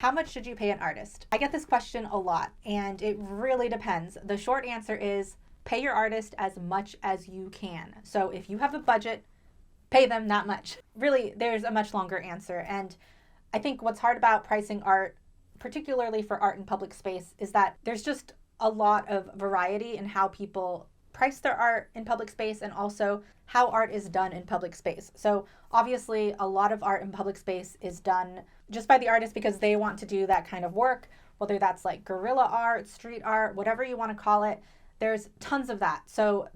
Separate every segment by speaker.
Speaker 1: How much should you pay an artist? I get this question a lot, and it really depends. The short answer is pay your artist as much as you can. So if you have a budget, pay them that much. Really, there's a much longer answer. And I think what's hard about pricing art, particularly for art in public space, is that there's just a lot of variety in how people price their art in public space and also how art is done in public space. So obviously, a lot of art in public space is done just by the artist because they want to do that kind of work, whether that's like guerrilla art, street art, whatever you want to call it. There's tons of that. So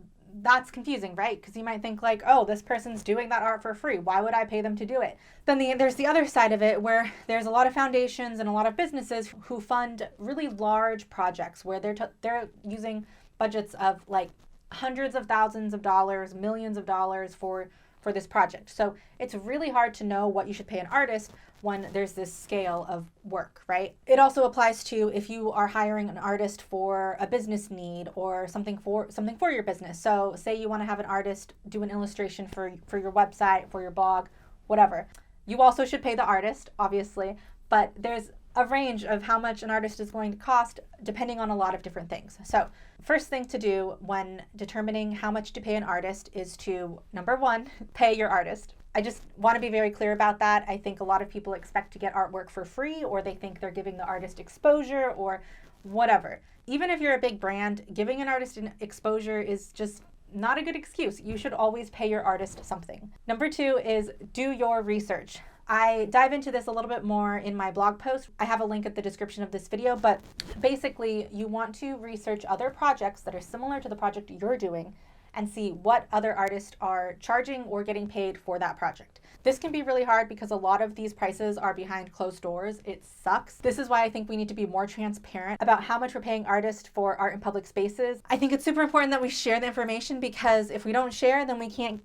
Speaker 1: that's confusing, right? Because you might think like, oh, this person's doing that art for free. Why would I pay them to do it? Then there's the other side of it where there's a lot of foundations and a lot of businesses who fund really large projects where they're using budgets of like hundreds of thousands of dollars, millions of dollars for this project. So it's really hard to know what you should pay an artist when there's this scale of work, right? It also applies to if you are hiring an artist for a business need or something for your business. So say you want to have an artist do an illustration for your website, for your blog, whatever. You also should pay the artist, obviously, but there's a range of how much an artist is going to cost depending on a lot of different things. So first thing to do when determining how much to pay an artist is to, number one, pay your artist. I just want to be very clear about that. I think a lot of people expect to get artwork for free, or they think they're giving the artist exposure or whatever. Even if you're a big brand, giving an artist an exposure is just not a good excuse. You should always pay your artist something. Number two is do your research. I dive into this a little bit more in my blog post. I have a link at the description of this video, but basically you want to research other projects that are similar to the project you're doing and see what other artists are charging or getting paid for that project. This can be really hard because a lot of these prices are behind closed doors. It sucks. This is why I think we need to be more transparent about how much we're paying artists for art in public spaces. I think it's super important that we share the information because if we don't share, then we can't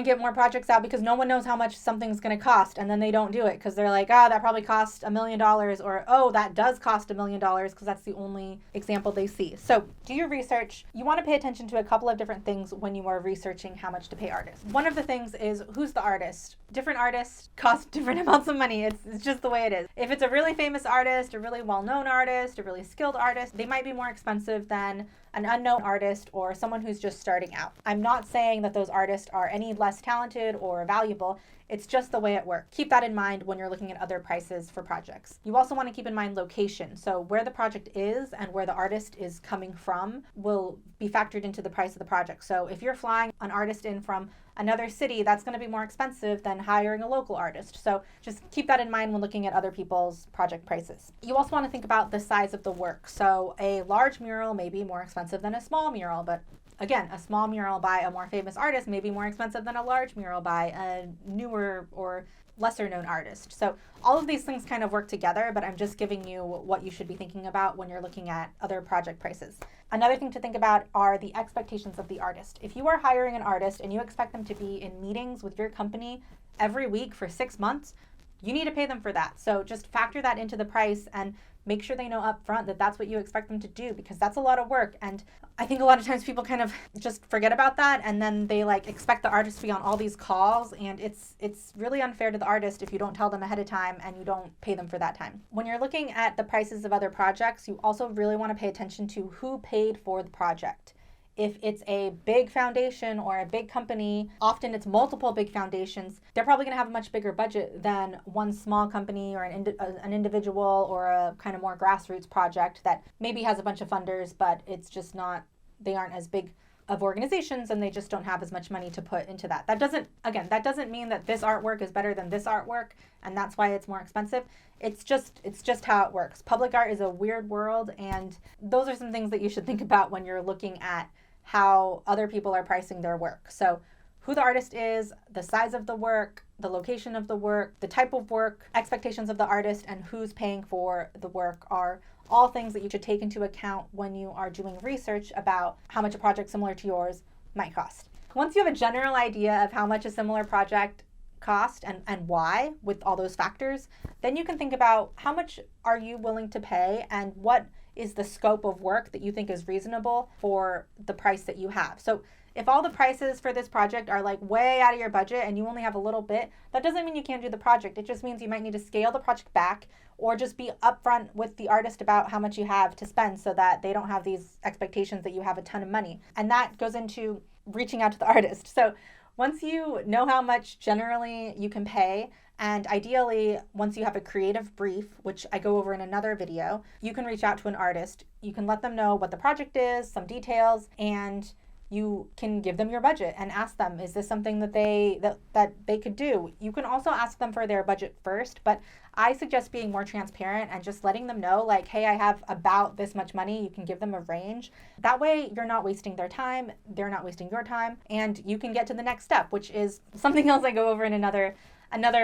Speaker 1: get more projects out because no one knows how much something's going to cost, and then they don't do it because they're like, oh, that probably cost $1 million, or oh, that does cost $1 million, because that's the only example they see. So do your research. You want to pay attention to a couple of different things when you are researching how much to pay artists. One of the things is who's the artist. Different artists cost different amounts of money. It's just the way it is. If it's a really famous artist, a really well-known artist, a really skilled artist, they might be more expensive than an unknown artist or someone who's just starting out. I'm not saying that those artists are any less talented or valuable. It's just the way it works. Keep that in mind when you're looking at other prices for projects. You also want to keep in mind location. So where the project is and where the artist is coming from will be factored into the price of the project. So if you're flying an artist in from another city, that's going to be more expensive than hiring a local artist. So just keep that in mind when looking at other people's project prices. You also want to think about the size of the work. So a large mural may be more expensive than a small mural, but again, a small mural by a more famous artist may be more expensive than a large mural by a newer or lesser known artist. So all of these things kind of work together, but I'm just giving you what you should be thinking about when you're looking at other project prices. Another thing to think about are the expectations of the artist. If you are hiring an artist and you expect them to be in meetings with your company every week for 6 months, you need to pay them for that. So just factor that into the price and make sure they know up front that that's what you expect them to do, because that's a lot of work. And I think a lot of times people kind of just forget about that, and then they like expect the artist to be on all these calls, and it's really unfair to the artist if you don't tell them ahead of time and you don't pay them for that time. When you're looking at the prices of other projects, you also really want to pay attention to who paid for the project. If it's a big foundation or a big company, often it's multiple big foundations, they're probably going to have a much bigger budget than one small company or an individual or a kind of more grassroots project that maybe has a bunch of funders, but it's just not, they aren't as big of organizations and they just don't have as much money to put into that. That doesn't mean that this artwork is better than this artwork and that's why it's more expensive. It's just how it works. Public art is a weird world, and those are some things that you should think about when you're looking at how other people are pricing their work. So who the artist is, the size of the work, the location of the work, the type of work, expectations of the artist, and who's paying for the work are all things that you should take into account when you are doing research about how much a project similar to yours might cost. Once you have a general idea of how much a similar project cost and why with all those factors, then you can think about how much are you willing to pay and what is the scope of work that you think is reasonable for the price that you have. So If all the prices for this project are like way out of your budget and you only have a little bit, that doesn't mean you can't do the project. It just means you might need to scale the project back, or just be upfront with the artist about how much you have to spend so that they don't have these expectations that you have a ton of money. And that goes into reaching out to the artist. So once you know how much generally you can pay, and ideally, once you have a creative brief, which I go over in another video, you can reach out to an artist. You can let them know what the project is, some details, and you can give them your budget and ask them, is this something that they could do? You can also ask them for their budget first, but I suggest being more transparent and just letting them know, like, hey, I have about this much money. You can give them a range. That way you're not wasting their time, they're not wasting your time, and you can get to the next step, which is something else I go over in another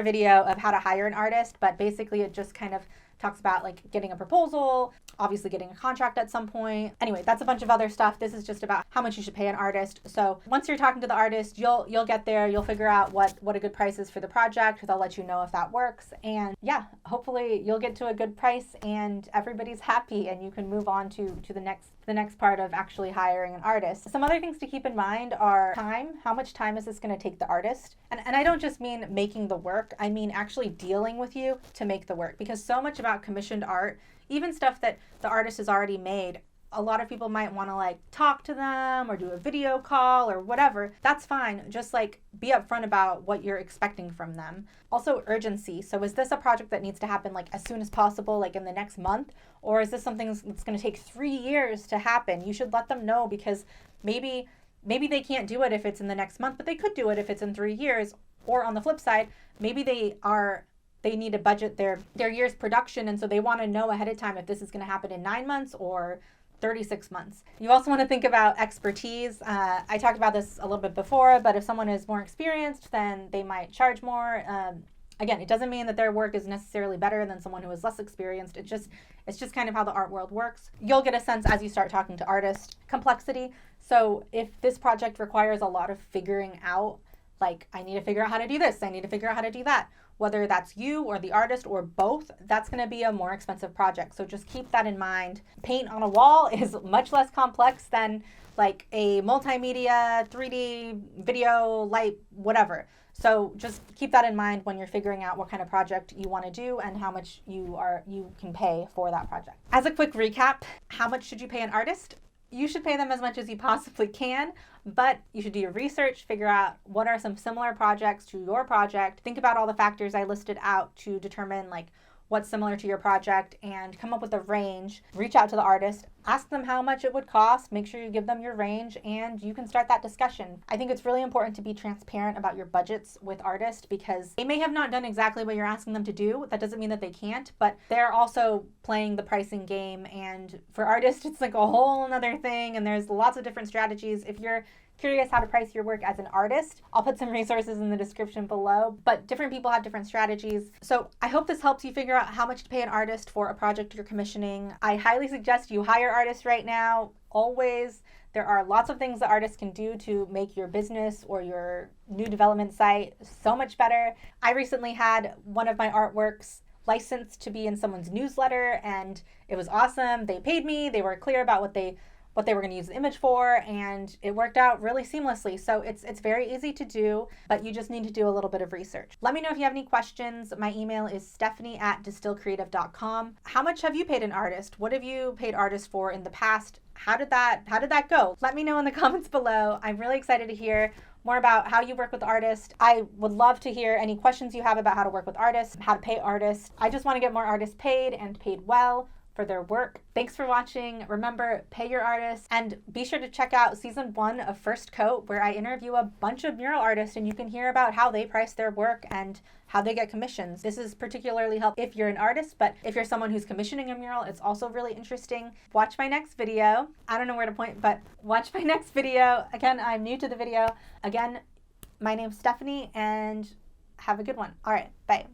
Speaker 1: video of how to hire an artist. But basically it just kind of talks about like getting a proposal, obviously getting a contract at some point. Anyway, that's a bunch of other stuff. This is just about how much you should pay an artist. So once you're talking to the artist, you'll get there, you'll figure out what a good price is for the project. They'll let you know if that works. And yeah, hopefully you'll get to a good price and everybody's happy and you can move on to the next part of actually hiring an artist. Some other things to keep in mind are time. How much time is this going to take the artist? And I don't just mean making the work, I mean actually dealing with you to make the work, because so much about commissioned art, even stuff that the artist has already made, a lot of people might want to like talk to them or do a video call or whatever. That's fine. Just like be upfront about what you're expecting from them. Also urgency. So is this a project that needs to happen like as soon as possible, like in the next month? Or is this something that's going to take 3 years to happen? You should let them know, because maybe they can't do it if it's in the next month, but they could do it if it's in 3 years. Or on the flip side, maybe they need to budget their year's production, and so they want to know ahead of time if this is going to happen in 9 months or 36 months. You also want to think about expertise. I talked about this a little bit before, but if someone is more experienced, then they might charge more. Again, it doesn't mean that their work is necessarily better than someone who is less experienced. It's just kind of how the art world works. You'll get a sense as you start talking to artists. Complexity. So if this project requires a lot of figuring out, like I need to figure out how to do this, I need to figure out how to do that, whether that's you or the artist or both, that's going to be a more expensive project. So just keep that in mind. Paint on a wall is much less complex than like a multimedia, 3D, video, light, whatever. So just keep that in mind when you're figuring out what kind of project you want to do and how much you can pay for that project. As a quick recap, how much should you pay an artist? You should pay them as much as you possibly can, but you should do your research, figure out what are some similar projects to your project, think about all the factors I listed out to determine like what's similar to your project, and come up with a range. Reach out to the artist, ask them how much it would cost, make sure you give them your range, and you can start that discussion. I think it's really important to be transparent about your budgets with artists, because they may have not done exactly what you're asking them to do. That doesn't mean that they can't, but they're also playing the pricing game, and for artists it's like a whole nother thing, and there's lots of different strategies. If you're curious how to price your work as an artist, I'll put some resources in the description below, but different people have different strategies. So I hope this helps you figure out how much to pay an artist for a project you're commissioning. I highly suggest you hire artists right now, always. There are lots of things that artists can do to make your business or your new development site so much better. I recently had one of my artworks licensed to be in someone's newsletter, and it was awesome. They paid me, they were clear about what they were going to use the image for, and it worked out really seamlessly. So it's very easy to do, but you just need to do a little bit of research. Let me know if you have any questions. My email is stephanie@distillcreative.com. How much have you paid an artist? What have you paid artists for in the past? How did that go? Let me know in the comments below. I'm really excited to hear more about how you work with artists. I would love to hear any questions you have about how to work with artists, how to pay artists. I just want to get more artists paid and paid well for their work. Thanks for watching. Remember, pay your artists, and be sure to check out season 1 of First Coat, where I interview a bunch of mural artists and you can hear about how they price their work and how they get commissions. This is particularly helpful if you're an artist, but if you're someone who's commissioning a mural, it's also really interesting. Watch my next video. I don't know where to point, but watch my next video. Again, I'm new to the video. Again, my name's Stephanie, and have a good one. All right, bye.